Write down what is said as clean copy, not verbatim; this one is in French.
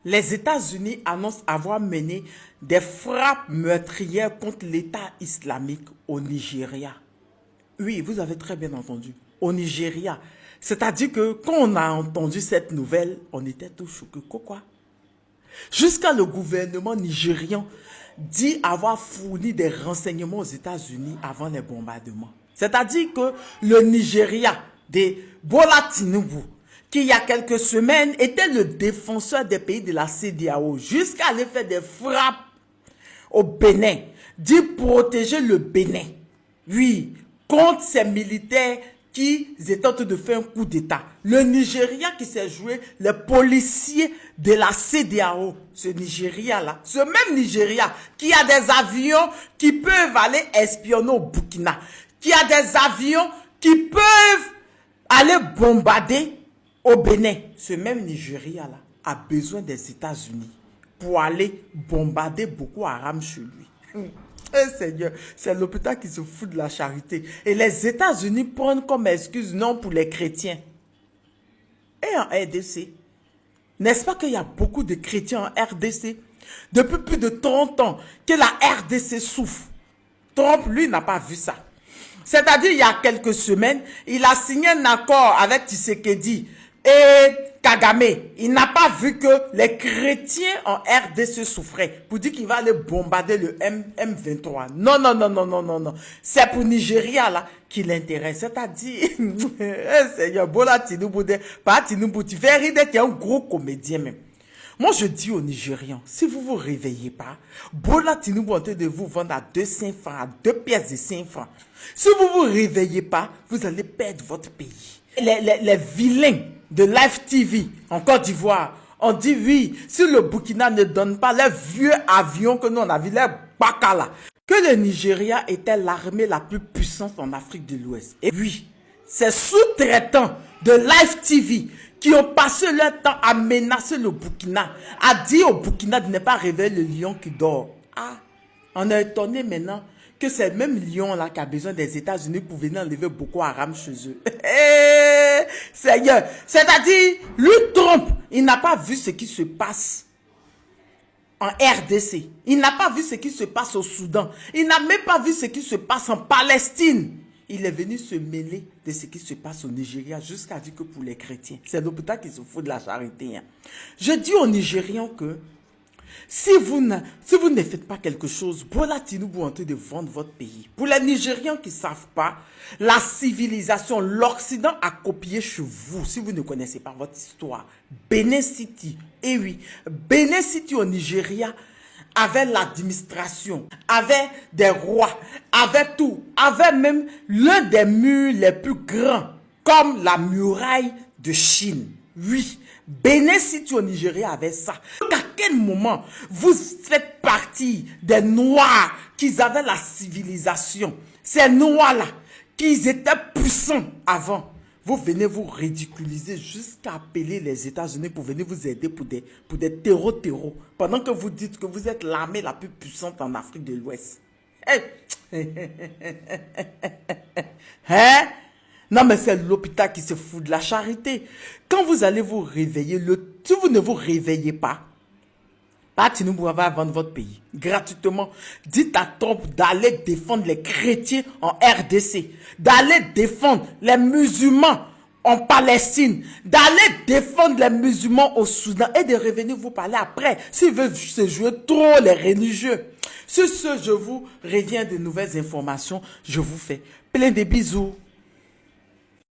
Les États-Unis annoncent avoir mené des frappes meurtrières contre l'État islamique au Nigeria. Oui, vous avez très bien entendu. Au Nigeria. C'est-à-dire que quand on a entendu cette nouvelle, on était tout choqués. Quoi? Jusqu'à le gouvernement nigérian dit avoir fourni des renseignements aux États-Unis avant les bombardements. C'est-à-dire que le Nigeria de Bola Tinubu, qui il y a quelques semaines était le défenseur des pays de la CEDEAO, jusqu'à aller faire des frappes au Bénin, dit protéger le Bénin, oui, contre ces militaires qui étaient en train de faire un coup d'État. Le Nigeria qui s'est joué, les policiers de la CEDEAO, ce Nigeria-là, ce même Nigeria qui a des avions qui peuvent aller espionner au Burkina, qui a des avions qui peuvent aller bombarder au Bénin. Ce même Nigeria-là a besoin des États-Unis pour aller bombarder Boko Haram chez lui. Eh Seigneur, c'est l'hôpital qui se fout de la charité. Et les États-Unis prennent comme excuse non pour les chrétiens. Et en RDC, n'est-ce pas qu'il y a beaucoup de chrétiens en RDC? Depuis plus de 30 ans que la RDC souffre. Trump, lui, n'a pas vu ça. C'est-à-dire, il y a quelques semaines, il a signé un accord avec Tshisekedi et Kagame. Il n'a pas vu que les chrétiens en RDC souffraient pour dire qu'il va aller bombarder le M23. Non, non, non, non, non, non, non. C'est pour Nigeria, là, qui l'intéresse. C'est-à-dire, Seigneur, Bola Tinubu, pas Tinubu, tu fais rire d'être un gros comédien même. Moi, je dis aux Nigérians, si vous ne vous réveillez pas, Bola Tinubu est en train de vous vendre à 200 francs, à 2 pièces de 5 francs. Si vous ne vous réveillez pas, vous allez perdre votre pays. Les vilains de Live TV en Côte d'Ivoire ont dit oui, si le Burkina ne donne pas les vieux avions que nous on a vu, les Bakala, que le Nigeria était l'armée la plus puissante en Afrique de l'Ouest. Et oui, ces sous-traitants de Live TV qui ont passé leur temps à menacer le Burkina, à dire au Burkina de ne pas réveiller le lion qui dort. Ah, on est étonné maintenant que c'est le même lion-là qui a besoin des États-Unis pour venir enlever Boko Haram chez eux. Seigneur, c'est-à-dire, lui, Trump, il n'a pas vu ce qui se passe en RDC. Il n'a pas vu ce qui se passe au Soudan. Il n'a même pas vu ce qui se passe en Palestine. Il est venu se mêler de ce qui se passe au Nigeria jusqu'à dire que pour les chrétiens, c'est l'hôpital qui se fout de la charité. Hein. Je dis aux Nigérians que si vous ne faites pas quelque chose, Bola Tinubu est en train de vendre votre pays. Pour les Nigérians qui ne savent pas, la civilisation, l'Occident a copié chez vous, si vous ne connaissez pas votre histoire. Benin City, et oui, Benin City au Nigeria avait l'administration, avait des rois, avait tout, avait même l'un des murs les plus grands, comme la muraille de Chine. Oui, Benin City au Nigeria avait ça. À quel moment vous faites partie des Noirs qui avaient la civilisation? Ces Noirs-là, qui étaient puissants avant. Vous venez vous ridiculiser jusqu'à appeler les États-Unis pour venir vous aider pour des terreaux. Pendant que vous dites que vous êtes l'armée la plus puissante en Afrique de l'Ouest. Hein? Non, mais c'est l'hôpital qui se fout de la charité. Quand vous allez vous réveiller, si vous ne vous réveillez pas, Tinubu va vendre votre pays gratuitement. Dites à Trump d'aller défendre les chrétiens en RDC, d'aller défendre les musulmans en Palestine, d'aller défendre les musulmans au Soudan et de revenir vous parler après s'il veut se jouer trop les religieux. Sur ce, je vous reviens de nouvelles informations. Je vous fais plein de bisous.